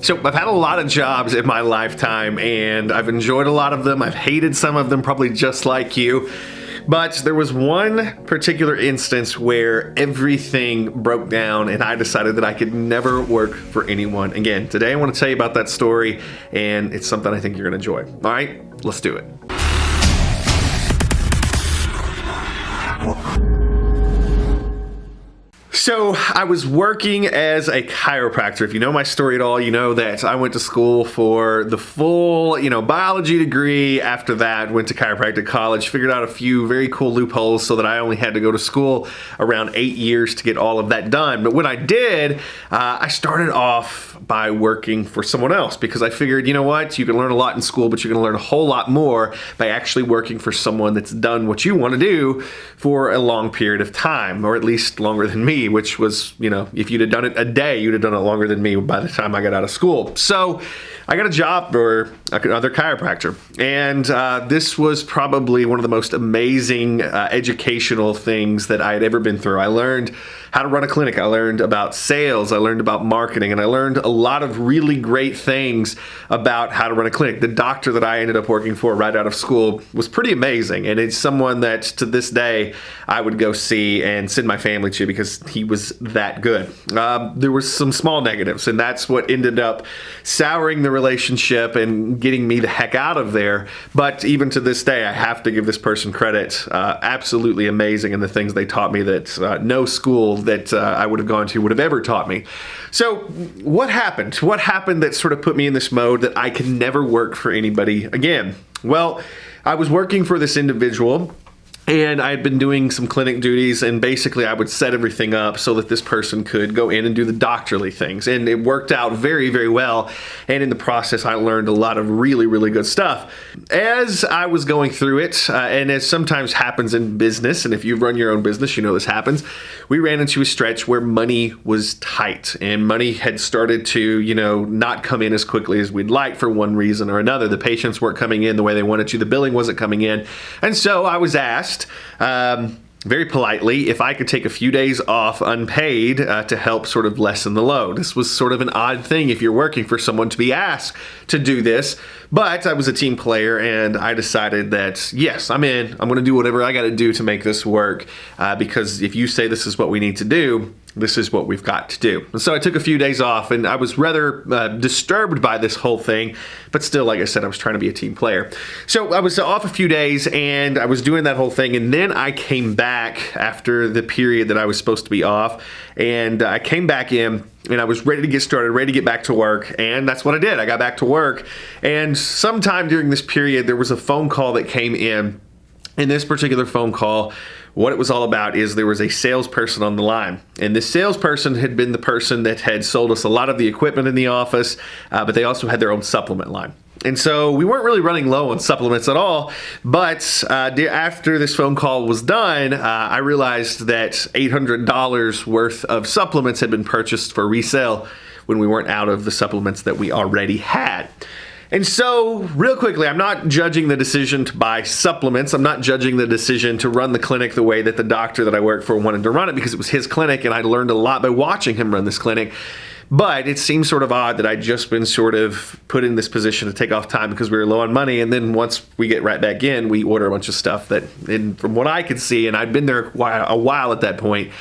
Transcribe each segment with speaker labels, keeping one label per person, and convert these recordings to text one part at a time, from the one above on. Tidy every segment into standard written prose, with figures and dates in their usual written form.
Speaker 1: So I've had a lot of jobs in my lifetime, and I've enjoyed a lot of them. I've hated some of them, probably just like you. But there was one particular instance where everything broke down and I decided that I could never work for anyone again. Today I want to tell you about that story, and it's something I think you're going to enjoy. All right, let's do it. So I was working as a chiropractor. If you know my story at all, you know that I went to school for the full, biology degree. After that, went to chiropractic college, figured out a few very cool loopholes so that I only had to go to school around 8 years to get all of that done. But when I did, I started off by working for someone else because I figured, you know what, you can learn a lot in school, but you can learn a whole lot more by actually working for someone that's done what you want to do for a long period of time, or at least longer than me, which was, if you'd have done it a day, you'd have done it longer than me by the time I got out of school. So I got a job for another chiropractor. And this was probably one of the most amazing educational things that I had ever been through. I learned how to run a clinic. I learned about sales. I learned about marketing. And I learned a lot of really great things about how to run a clinic. The doctor that I ended up working for right out of school was pretty amazing. And it's someone that to this day I would go see and send my family to because he was that good. There were some small negatives, and that's what ended up souring the relationship and getting me the heck out of there. But even to this day, I have to give this person credit. Absolutely amazing in the things they taught me that no school that I would have gone to would have ever taught me. So what happened? What happened that sort of put me in this mode that I could never work for anybody again? Well, I was working for this individual, and I had been doing some clinic duties, and basically I would set everything up so that this person could go in and do the doctorly things. And it worked out very, very well. And in the process, I learned a lot of really, really good stuff. As I was going through it, and as sometimes happens in business, and if you run your own business, you know this happens, we ran into a stretch where money was tight. And money had started to, not come in as quickly as we'd like for one reason or another. The patients weren't coming in the way they wanted to. The billing wasn't coming in. And so I was asked, very politely, if I could take a few days off unpaid to help sort of lessen the load. This was sort of an odd thing if you're working for someone to be asked to do this, but I was a team player and I decided that, yes, I'm in. I'm going to do whatever I got to do to make this work because if you say this is what we need to do, this is what we've got to do. And so I took a few days off, and I was rather disturbed by this whole thing, but still, like I said, I was trying to be a team player. So I was off a few days, and I was doing that whole thing, and then I came back after the period that I was supposed to be off, and I came back in, and I was ready to get started, ready to get back to work, and that's what I did. I got back to work, and sometime during this period, there was a phone call that came in. In this particular phone call, what it was all about is there was a salesperson on the line. And this salesperson had been the person that had sold us a lot of the equipment in the office, but they also had their own supplement line. And so we weren't really running low on supplements at all. But after this phone call was done, I realized that $800 worth of supplements had been purchased for resale when we weren't out of the supplements that we already had. And so, real quickly, I'm not judging the decision to buy supplements. I'm not judging the decision to run the clinic the way that the doctor that I work for wanted to run it, because it was his clinic and I learned a lot by watching him run this clinic. But it seems sort of odd that I'd just been sort of put in this position to take off time because we were low on money. And then once we get right back in, we order a bunch of stuff that, and from what I could see, and I'd been there a while at that point,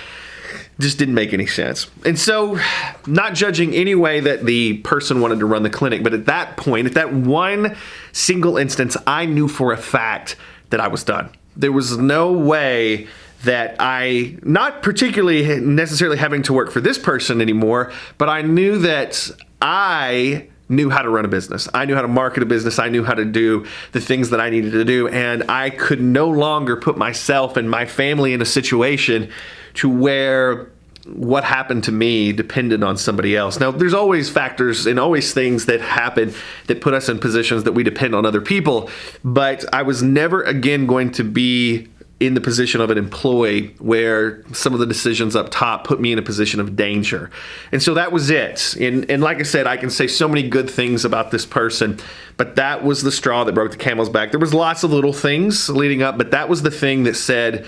Speaker 1: just didn't make any sense. And so, not judging any way that the person wanted to run the clinic, but at that point, at that one single instance, I knew for a fact that I was done. There was no way that I, not particularly necessarily having to work for this person anymore, but I knew that I knew how to run a business. I knew how to market a business. I knew how to do the things that I needed to do. And I could no longer put myself and my family in a situation to where what happened to me depended on somebody else. Now, there's always factors and always things that happen that put us in positions that we depend on other people. But I was never again going to be in the position of an employee where some of the decisions up top put me in a position of danger. And so that was it. And like I said, I can say so many good things about this person, but that was the straw that broke the camel's back. There was lots of little things leading up, but that was the thing that said,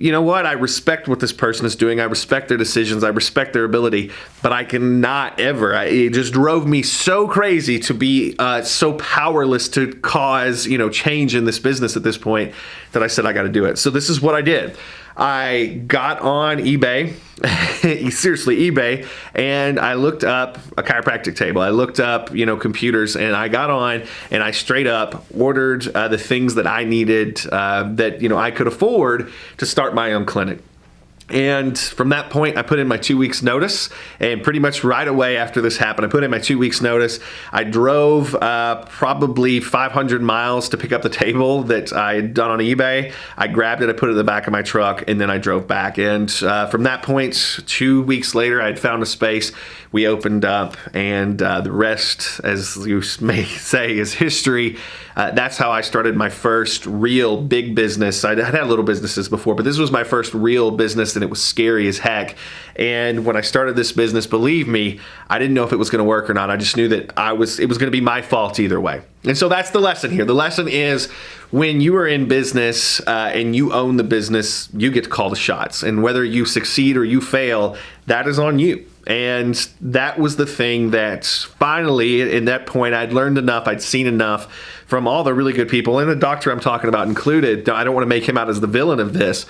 Speaker 1: you know what? I respect what this person is doing. I respect their decisions. I respect their ability, but I cannot ever. It just drove me so crazy to be so powerless to cause, change in this business at this point that I said, I got to do it. So this is what I did. I got on eBay, seriously eBay, and I looked up a chiropractic table. I looked up, computers, and I got on and I straight up ordered the things that I needed that, I could afford to start my own clinic. And from that point, I put in my 2 weeks notice, and pretty much right away after this happened, I put in my 2 weeks notice. I drove probably 500 miles to pick up the table that I had done on eBay. I grabbed it, I put it in the back of my truck, and then I drove back. And from that point, 2 weeks later, I had found a space. We opened up, and the rest, as you may say, is history. That's how I started my first real big business. I'd had little businesses before, but this was my first real business, and it was scary as heck. And when I started this business, believe me, I didn't know if it was going to work or not. I just knew that it was going to be my fault either way. And so that's the lesson here. The lesson is when you are in business and you own the business, you get to call the shots. And whether you succeed or you fail, that is on you. And that was the thing that finally, at that point, I'd learned enough, I'd seen enough from all the really good people, and the doctor I'm talking about included. I don't want to make him out as the villain of this,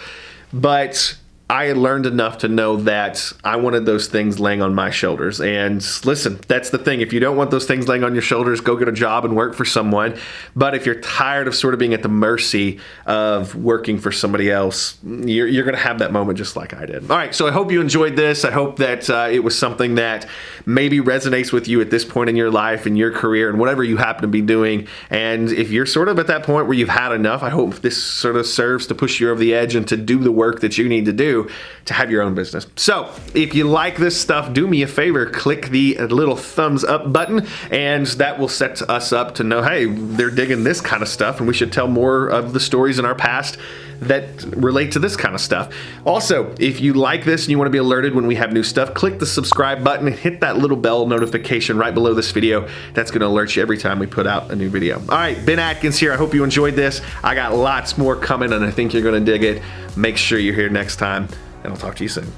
Speaker 1: but I had learned enough to know that I wanted those things laying on my shoulders. And listen, that's the thing. If you don't want those things laying on your shoulders, go get a job and work for someone. But if you're tired of sort of being at the mercy of working for somebody else, you're going to have that moment just like I did. All right, so I hope you enjoyed this. I hope that it was something that maybe resonates with you at this point in your life, in your career, and whatever you happen to be doing. And if you're sort of at that point where you've had enough, I hope this sort of serves to push you over the edge and to do the work that you need to do to have your own business. So if you like this stuff, do me a favor, click the little thumbs up button, and that will set us up to know, hey, they're digging this kind of stuff, and we should tell more of the stories in our past that relate to this kind of stuff. Also, if you like this and you want to be alerted when we have new stuff, click the subscribe button and hit that little bell notification right below this video. That's going to alert you every time we put out a new video. All right, Ben Adkins here. I hope you enjoyed this. I got lots more coming, and I think you're going to dig it. Make sure you're here next time, and I'll talk to you soon.